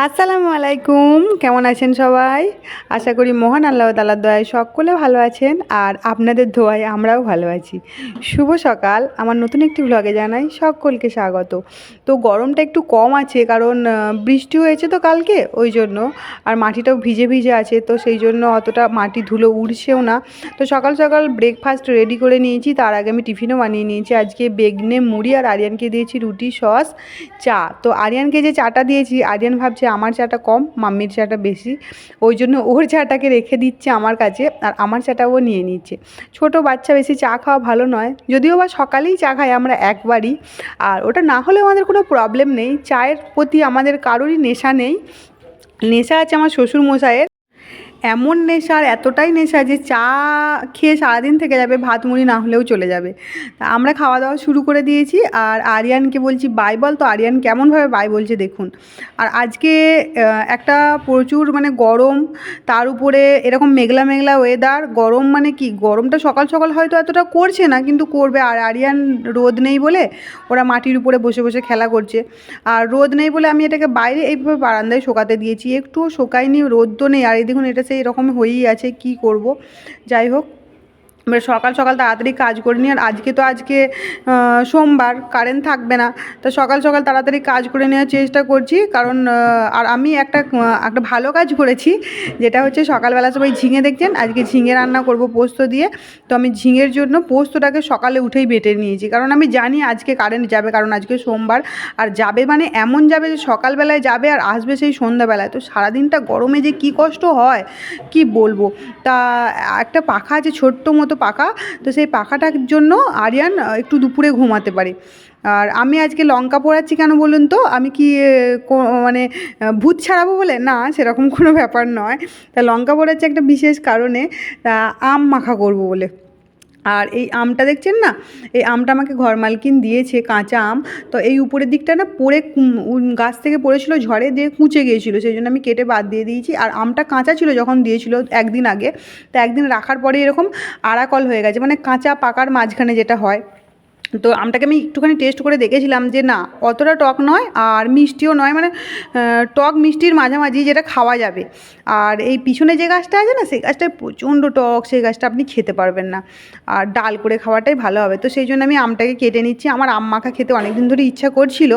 আসসালামু আলাইকুম, কেমন আছেন সবাই? আশা করি মহান আল্লাহ তাআলার দয়ায় সকলে ভালো আছেন আর আপনাদের দোয়ায় আমরাও ভালো আছি। শুভ সকাল, আমার নতুন একটি ভ্লগে জানাই সকলকে স্বাগত। তো গরমটা একটু কম আছে কারণ বৃষ্টি হয়েছে তো কালকে ওই জন্য, আর মাটিটাও ভিজে ভিজে আছে, তো সেই জন্য অতটা মাটি ধুলো উড়ছেও না। তো সকাল সকাল ব্রেকফাস্ট রেডি করে নিয়েছি, তার আগে আমি টিফিনও বানিয়ে নিয়েছি। আজকে বেগনে মুড়ি আর আরিয়ানকে দিয়েছি রুটি সস চা। তো আরিয়ানকে যে চাটা দিয়েছি, আরিয়ান ভাবছে আমার চাটা কম, মাম্মির চাটা বেশি, ওই জন্য ওর চাটাকে রেখে দিচ্ছে আমার কাছে আর আমার চাটা ও নিয়ে নিচ্ছে। ছোট বাচ্চা, বেশি চা খাওয়া ভালো নয়, যদিও বা সকালেই চা খাই আমরা একবারই, আর ওটা না হলে আমাদের কোনো প্রবলেম নেই। চায়ের প্রতি আমাদের কারোরই নেশা নেই। নেশা আছে আমার শ্বশুর মশাইয়ের, এমন নেশা, আর এতটাই নেশা যে চা খেয়ে সারাদিন থেকে যাবে, ভাত মুড়ি না হলেও চলে যাবে। তা আমরা খাওয়া দাওয়া শুরু করে দিয়েছি আর আরিয়ানকে বলছি বাই বল, তো আরিয়ান কেমনভাবে বাই বলছে দেখুন। আর আজকে একটা প্রচুর মানে গরম, তার উপরে এরকম মেঘলা মেঘলা ওয়েদার। গরম মানে কি, গরমটা সকাল সকাল হয়তো এতটা করছে না, কিন্তু করবে। আর আরিয়ান রোদ নেই বলে ওরা মাটির উপরে বসে বসে খেলা করছে, আর রোদ নেই বলে আমি এটাকে বাইরে এইভাবে বারান্দায় শোকাতে দিয়েছি, একটুও শোকায়নি, রোদ তো নেই। আর এই দেখুন, এটা সেই রকম হয়েই আছে, কি করব। যাই হোক, এবার সকাল সকাল তাড়াতাড়ি কাজ করে নিই। আর আজকে সোমবার, কারেন্ট থাকবে না, তো সকাল সকাল তাড়াতাড়ি কাজ করে নেওয়ার চেষ্টা করছি। কারণ আর আমি একটা ভালো কাজ করেছি, যেটা হচ্ছে সকালবেলা সবাই ঝিঙে দেখছেন, আজকে ঝিঙে রান্না করব পোস্ত দিয়ে। তো আমি ঝিঙের জন্য পোস্তটাকে সকালে উঠেই বেটে নিয়েছি, কারণ আমি জানি আজকে কারেন্ট যাবে, কারণ আজকে সোমবার। আর যাবে মানে এমন যাবে যে সকালবেলায় যাবে আর আসবে সেই সন্ধ্যাবেলায়। তো সারাদিনটা গরমে যে কী কষ্ট হয় কি বলবো। তা একটা পাখা আছে, ছোট্ট মতো পাখা, তো সেই পাখাটার জন্য আরিয়ান একটু দুপুরে ঘুমাতে পারে। আর আমি আজকে লঙ্কা পোড়াচ্ছি কেন বলুন তো? আমি কি মানে ভূত ছাড়াবো বলে? না, সেরকম কোনো ব্যাপার নয়। তা লঙ্কা পোড়াচ্ছি একটা বিশেষ কারণে, তা আম মাখা করব বলে। আর এই আমটা দেখছেন না, এই আমটা আমাকে ঘর মালকিন দিয়েছে, কাঁচা আম। তো এই উপরের দিকটা না পড়ে গাছ থেকে পড়েছিল, ঝড়ে দিয়ে কুঁচে গিয়েছিলো, সেই জন্য আমি কেটে বাদ দিয়ে দিয়েছি। আর আমটা কাঁচা ছিল যখন দিয়েছিল একদিন আগে, তো একদিন রাখার পরে এরকম আরাকল হয়ে গেছে, মানে কাঁচা পাকার মাঝখানে যেটা হয়। তো আমটাকে আমি একটুখানি টেস্ট করে দেখেছিলাম যে না, অতটা টক নয় আর মিষ্টিও নয়, মানে টক মিষ্টির মাঝামাঝি, যেটা খাওয়া যাবে। আর এই পিছনে যে গাছটা আছে না, সেই গাছটায় প্রচণ্ড টক, সেই গাছটা আপনি খেতে পারবেন না, আর ডাল করে খাওয়াটাই ভালো হবে। তো সেই জন্য আমি আমটাকে কেটে নিচ্ছি। আমার আম মাখা খেতে অনেক দিন ধরে ইচ্ছা করছিল।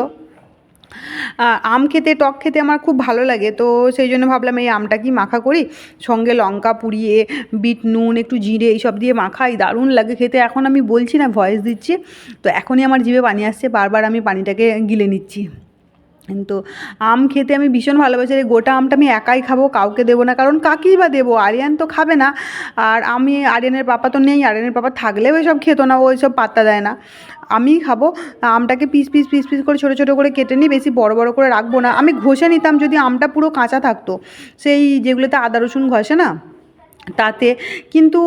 আম খেতে, টক খেতে আমার খুব ভালো লাগে, তো সেই জন্য ভাবলাম এই আমটা কি মাখা করি, সঙ্গে লঙ্কা পুড়িয়ে, বিট নুন, একটু জিরে এইসব দিয়ে মাখাই, দারুণ লাগে খেতে। এখন আমি বলছি না, ভয়েস দিচ্ছি, তো এখনই আমার জিভে পানি আসছে, বারবার আমি পানিটাকে গিলে নিচ্ছি। কিন্তু আম খেতে আমি ভীষণ ভালোবাসি। এই গোটা আমটা আমি একাই খাবো, কাউকে দেবো না, কারণ কাকেই বা দেবো, আরিয়ান তো খাবে না। আর আমি, আরিয়ানের পাপা তো নেই, আরিয়ানের পাপা থাকলেও এসব খেতো না, ও এসব পাত্তা দেয় না, আমিই খাবো। আমটাকে পিস পিস পিস পিস করে ছোটো ছোটো করে কেটে নিই, বেশি বড় বড় করে রাখবো না। আমি ঘষে নিতাম যদি আমটা পুরো কাঁচা থাকতো, সেই যেগুলোতে আদা রসুন ঘষে না তাতে, কিন্তু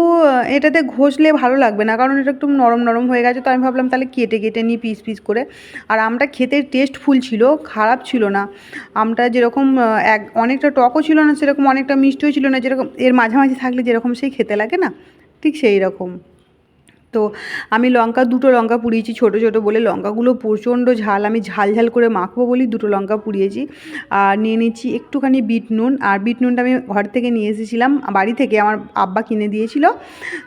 এটাতে ঘষলে ভালো লাগবে না, কারণ এটা একটু নরম নরম হয়ে গেছে। তো আমি ভাবলাম তাহলে কেটে কেটে নিই পিস পিস করে। আর আমটা খেতে টেস্টফুল ছিল, খারাপ ছিল না। আমটা যেরকম অনেকটা টকও ছিল না, সেরকম অনেকটা মিষ্টিও ছিল না, যেরকম এর মাঝামাঝি থাকলে যেরকম সেই খেতে লাগে না, ঠিক সেই রকম। তো আমি দুটো লঙ্কা পুড়িয়েছি ছোটো ছোটো বলে, লঙ্কাগুলো প্রচণ্ড ঝাল, আমি ঝাল ঝাল করে মাখবো বলেই দুটো লঙ্কা পুড়িয়েছি। আর নিয়ে নিচ্ছি একটুখানি বিট নুন, আর বিট নুনটা আমি ঘর থেকে নিয়ে এসেছিলাম, বাড়ি থেকে আমার আব্বা কিনে দিয়েছিল।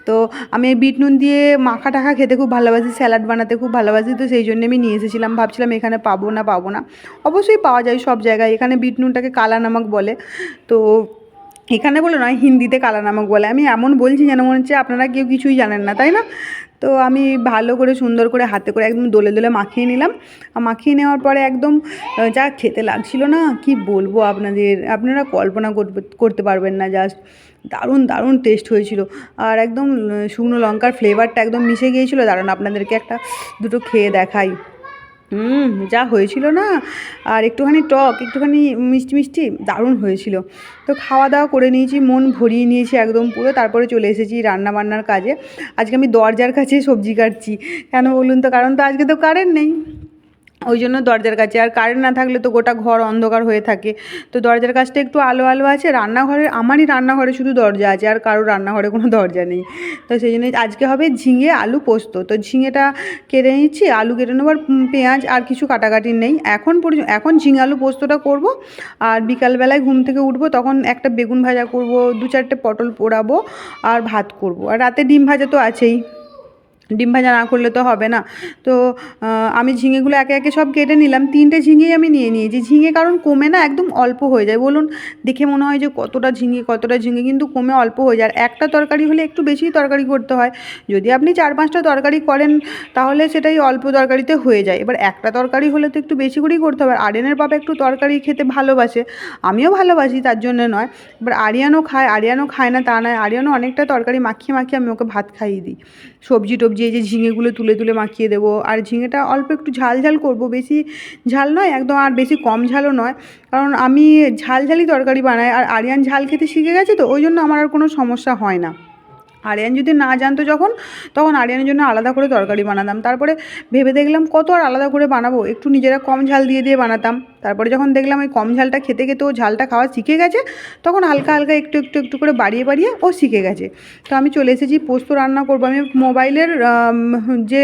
তো আমি এই বিট নুন দিয়ে মাখা টাখা খেতে খুব ভালোবাসি, স্যালাড বানাতে খুব ভালোবাসি, তো সেই জন্য আমি নিয়ে এসেছিলাম। ভাবছিলাম এখানে পাবো না, অবশ্যই পাওয়া যায় সব জায়গায়। এখানে বিট নুনটাকে কালা নামক বলে, তো এখানে বলে নয়, হিন্দিতে কালা নামক বলে। আমি এমন বলছি যেন মনে হচ্ছে আপনারা কেউ কিছুই জানেন না, তাই না? তো আমি ভালো করে সুন্দর করে হাতে করে একদম দোলে দোলে মাখিয়ে নিলাম। মাখিয়ে নেওয়ার পরে একদম যা খেতে লাগছিল না, কি বলবো আপনাদের, আপনারা কল্পনা করতে পারবেন না, জাস্ট দারুণ দারুণ টেস্ট হয়েছিল। আর একদম শুকনো লঙ্কার ফ্লেভারটা একদম মিশে গিয়েছিলো। দাঁড়ান আপনাদেরকে দুটো খেয়ে দেখাই। যা হয়েছিল না, আর একটুখানি টক, একটুখানি মিষ্টি মিষ্টি, দারুণ হয়েছিল। তো খাওয়া দাওয়া করে নিয়েছি, মন ভরিয়ে নিয়েছি একদম পুরো। তারপরে চলে এসেছি রান্না বান্নার কাজে। আজকে আমি দরজার কাছে সবজি কাটছি, কেন বলুন তো? কারণ তো আজকে তো কারেন্ট নেই। ওই জন্য দরজার কাছে, আর কারেন্ট না থাকলে তো গোটা ঘর অন্ধকার হয়ে থাকে। তো দরজার কাছটা একটু আলো আলো আছে। রান্নাঘরে, আমারই রান্নাঘরে শুধু দরজা আছে, আর কারোর রান্নাঘরে কোনো দরজা নেই। তো সেই জন্যই আজকে হবে ঝিঙে আলু পোস্ত। তো ঝিঙেটা কেটে নিচ্ছি, আলু কেটে নেবো, আর পেঁয়াজ আর কিছু কাটাকাটি নেই এখন ঝিঙে আলু পোস্তটা করব। আর বিকালবেলায় ঘুম থেকে উঠবো, তখন একটা বেগুন ভাজা করব, 2-4টে পটল পোড়াবো, আর ভাত করব। আর রাতে ডিম ভাজা তো আছেই, ডিম ভাজা না করলে তো হবে না। তো আমি ঝিঙেগুলো একে একে সব কেটে নিলাম। 3টে ঝিঙেই আমি নিয়ে নিয়েছি। ঝিঙে কারণ কমে না একদম অল্প হয়ে যায়, বলুন দেখে মনে হয় যে কতটা ঝিঙে, কিন্তু কমে অল্প হয়ে যায়। আর একটা তরকারি হলে একটু বেশি তরকারি করতে হয়। যদি আপনি 4-5টা তরকারি করেন তাহলে সেটাই অল্প তরকারিতে হয়ে যায়। এবার একটা তরকারি হলে তো একটু বেশি করেই করতে হবে। আরিয়ানের বাবা একটু তরকারি খেতে ভালোবাসে, আমিও ভালোবাসি, তার জন্য নয়। এবার আরিয়ানও খায় না তা নয়, আরিয়ানও অনেকটা তরকারি মাখিয়ে মাখিয়ে আমি ওকে ভাত খাইয়ে দিই। সবজি টবজি এই যে ঝিঙেগুলো তুলে তুলে মাখিয়ে দেবো। আর ঝিঙেটা অল্প একটু ঝাল ঝাল করবো, বেশি ঝাল নয় একদম, আর বেশি কম ঝালও নয়, কারণ আমি ঝালঝালি তরকারি বানাই। আর আরিয়ান ঝাল খেতে শিখে গেছে, তো ওই জন্য আমার আর কোনো সমস্যা হয় না। আরিয়ান যদি না জানতো তখন আরিয়ানের জন্য আলাদা করে তরকারি বানাতাম। তারপরে ভেবে দেখলাম কত আর আলাদা করে বানাবো, একটু নিজেরা কম ঝাল দিয়ে দিয়ে বানাতাম। তারপরে যখন দেখলাম ওই কম ঝালটা খেতে খেতে ও ঝালটা খাওয়া শিখে গেছে, তখন হালকা হালকা একটু একটু একটু করে বাড়িয়ে বাড়িয়ে ও শিখে গেছে। তো আমি চলে এসেছি পোস্ত রান্না করবো। আমি মোবাইলের যে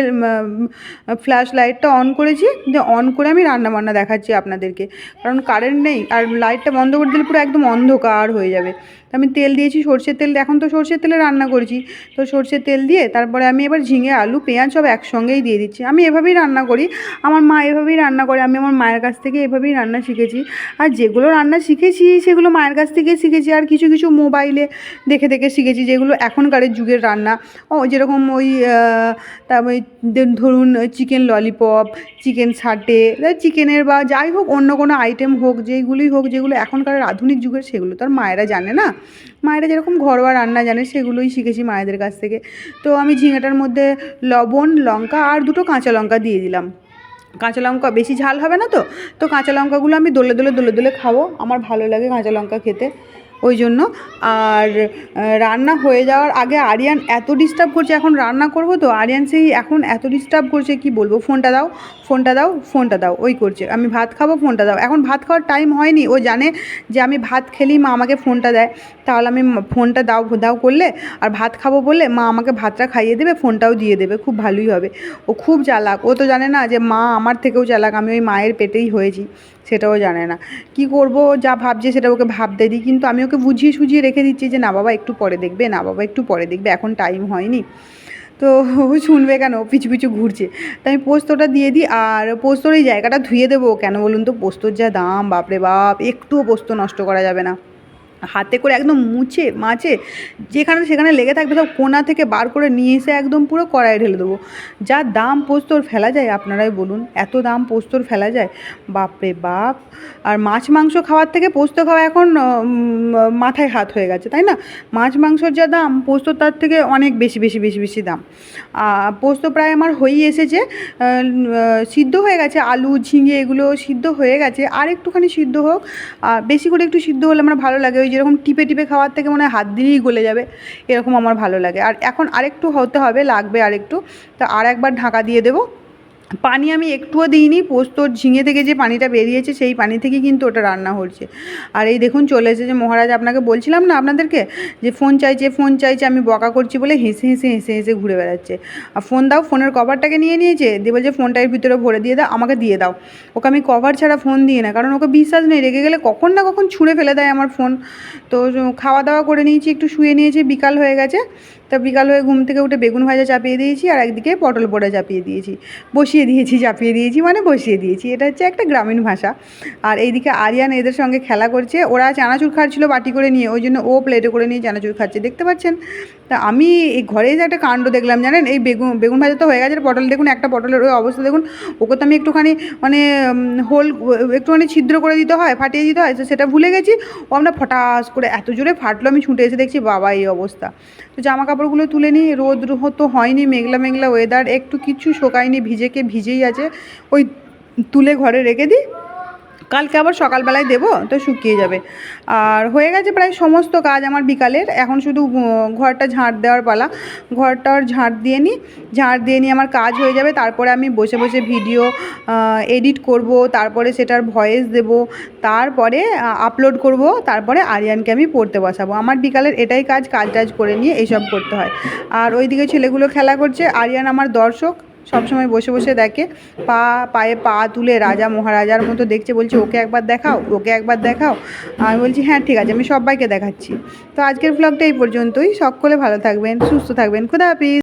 ফ্ল্যাশ লাইটটা অন করেছি, যে অন করে আমি রান্না বান্না দেখাচ্ছি আপনাদেরকে, কারণ কারেন্ট নেই, আর লাইটটা বন্ধ করে দিলে পুরো একদম অন্ধকার হয়ে যাবে। আমি তেল দিয়েছি, সরষের তেল, এখন তো সরষের তেলে রান্না করছি। তো সরষের তেল দিয়ে তারপরে আমি এবার ঝিঙে আলু পেঁয়াজ সব একসঙ্গেই দিয়ে দিচ্ছি। আমি এভাবেই রান্না করি, আমার মা এভাবেই রান্না করে, আমি আমার মায়ের কাছ থেকে এভাবেই রান্না শিখেছি। আর যেগুলো রান্না শিখেছি সেগুলো মায়ের কাছ থেকে শিখেছি, আর কিছু কিছু মোবাইলে দেখে দেখে শিখেছি, যেগুলো এখনকারের যুগের রান্না। যেরকম তারপরে ধরুন চিকেন ললিপপ, চিকেন সাটে, চিকেনের বা যাই হোক অন্য কোনো আইটেম হোক, যেগুলো এখনকার আধুনিক যুগের, সেগুলো তো আর মায়েরা জানে না। মায়েরা যেরকম ঘরোয়া রান্না জানে সেগুলোই শিখেছি মায়েদের কাছ থেকে। তো আমি ঝিঙেটার মধ্যে লবণ, লঙ্কা আর 2টো কাঁচা লঙ্কা দিয়ে দিলাম। কাঁচা লঙ্কা বেশি ঝাল হবে না, তো কাঁচা লঙ্কাগুলো আমি দলে দলে দলে দলে খাবো, আমার ভালো লাগে কাঁচা লঙ্কা খেতে, ওই জন্য। আর রান্না হয়ে যাওয়ার আগে আরিয়ান এত ডিস্টার্ব করছে, এখন রান্না করবো তো আরিয়ান সেই এখন এত ডিস্টার্ব করছে কি বলবো, ফোনটা দাও, ফোনটা দাও, ফোনটা দাও, ওই করছে, আমি ভাত খাবো ফোনটা দাও। এখন ভাত খাওয়ার টাইম হয়নি, ও জানে যে আমি ভাত খেলেই মা আমাকে ফোনটা দেয়, তাহলে আমি ফোনটা দাও দাও করলে, আর ভাত খাবো বললে মা আমাকে ভাতটা খাইয়ে দেবে, ফোনটাও দিয়ে দেবে, খুব ভালোই হবে। ও খুব চালাক, ও তো জানে না যে মা আমার থেকেও চালাক, আমি ওই মায়ের পেটেই হয়েছি, সেটাও জানে না। কি করব, যা ভাবছে সেটা ওকে ভাবতে দিই, কিন্তু আমি ওকে বুঝিয়ে সুঝিয়ে রেখে দিচ্ছি যে না বাবা একটু পরে দেখবে, না বাবা একটু পরে দেখবে, এখন টাইম হয়নি। তো ও শুনবে কেন, পিছু পিছু ঘুরছে। তো আমি পোস্তটা দিয়ে দিই, আর পোস্তর এই জায়গাটা ধুয়ে দেবো কেন বলুন তো, পোস্তর যা দাম, বাপরে বাপ, একটুও পোস্ত নষ্ট করা যাবে না। হাতে করে একদম মুছে মাছে যেখানে সেখানে লেগে থাকবে, সব কোণা থেকে বার করে নিয়ে এসে একদম পুরো কড়াইয়ে ঢেলে দেবো। যা দাম পোস্তর, ফেলা যায় আপনারাই বলুন, এত দাম পোস্তর ফেলা যায়, বাপরে বাপ। আর মাছ মাংস খাওয়ার থেকে পোস্ত খাওয়া এখন মাথায় হাত হয়ে গেছে, তাই না? মাছ মাংসর যা দাম, পোস্ত তার থেকে অনেক বেশি বেশি বেশি বেশি দাম। পোস্ত প্রায় আমার হয়েই এসেছে, সিদ্ধ হয়ে গেছে, আলু ঝিঙে এগুলো সিদ্ধ হয়ে গেছে, আর একটুখানি সিদ্ধ হোক, বেশি করে একটু সিদ্ধ হলে আমার ভালো লাগে, ওই যেরকম টিপে টিপে খাওয়ার থেকে মনে হয় হাত দিলেই গলে যাবে, এরকম আমার ভালো লাগে। আর এখন আরেকটু হতে হবে, লাগবে আরেকটু, তা আর একবার ঢাকা দিয়ে দেবো। পানি আমি একটুও দিইনি, পোস্তর ঝিঙে থেকে যে পানিটা বেরিয়েছে সেই পানি থেকেই কিন্তু ওটা রান্না হচ্ছে। আর এই দেখুন চলে এসেছে মহারাজ, আপনাকে বলছিলাম না আপনাদেরকে যে ফোন চাইছে ফোন চাইছে, আমি বকা করছি বলে হেসে হেসে হেসে হেসে ঘুরে বেড়াচ্ছে। আর ফোন দাও, ফোনের কভারটাকে নিয়ে নিয়েছে, দিয়ে বলছে ফোনটা এর ভিতরে ভরে দিয়ে দাও, আমাকে দিয়ে দাও। ওকে আমি কভার ছাড়া ফোন দিই না, কারণ ওকে বিশ্বাস নেই, রেগে গেলে কখন না কখন ছুঁড়ে ফেলে দেয় আমার ফোন। তো খাওয়া দাওয়া করে নিয়েছি, একটু শুয়ে নিয়েছি, বিকাল হয়ে গেছে। তা বিকাল হয়ে ঘুম থেকে উঠে বেগুন ভাজা চাপিয়ে দিয়েছি, আর একদিকে পটল পোড়া চাপিয়ে দিয়েছি, চাপিয়ে দিয়েছি মানে বসিয়ে দিয়েছি, এটা হচ্ছে একটা গ্রামীণ ভাষা। আর এইদিকে আরিয়ান এদের সঙ্গে খেলা করছে, ওরা চানাচুর খাচ্ছিলো বাটি করে নিয়ে, ওই জন্য ও প্লেটে করে নিয়ে চানাচুর খাচ্ছে, দেখতে পাচ্ছেন। তা আমি এই ঘরে যে একটা কাণ্ড দেখলাম জানেন, এই বেগুন ভাজা তো হয়ে গেছে, পটল দেখুন, একটা পটলের ওই অবস্থা দেখুন, ওকে তো আমি একটুখানি মানে একটুখানি ছিদ্র করে দিতে হয়, ফাটিয়ে দিতে হয়, তো সেটা ভুলে গেছি। ও আমরা ফটাস করে এত জোরে ফাটলো, আমি ছুটে এসে দেখছি বাবা এই অবস্থা। তো জামা কাপড়গুলো তুলে নিই, রোদ তো হয়নি, মেঘলা মেঘলা ওয়েদার, একটু কিচ্ছু শোকায়নি, ভিজেই আছে, ওই তুলে ঘরে রেখে দিই। কালকে আবার সকালবেলায় দেবো, তো শুকিয়ে যাবে। আর হয়ে গেছে প্রায় সমস্ত কাজ আমার বিকালের। এখন শুধু ঘরটা ঝাঁট দেওয়ার পালা। ঘরটার ঝাঁট দিয়ে নিয়ে আমার কাজ হয়ে যাবে। তারপরে আমি বসে বসে ভিডিও এডিট করব, তারপরে সেটার ভয়েস দেব, তারপরে আপলোড করব, তারপরে আরিয়ানকে আমি পড়তে বসাবো। আমার বিকালের এটাই কাজ টাজ করে নিয়ে এইসব করতে হয়। আর ওইদিকে ছেলেগুলো খেলা করছে। আরিয়ান আমার দর্শক, সবসময় বসে বসে দেখে, পায়ে পা তুলে রাজা মহারাজার মতো দেখছে, বলছে ওকে একবার দেখাও, ওকে একবার দেখাও। আমি বলছি হ্যাঁ ঠিক আছে, আমি সবাইকে দেখাচ্ছি। তো আজকের ব্লগটা এই পর্যন্তই। সকলে ভালো থাকবেন, সুস্থ থাকবেন। খোদা হাফিজ।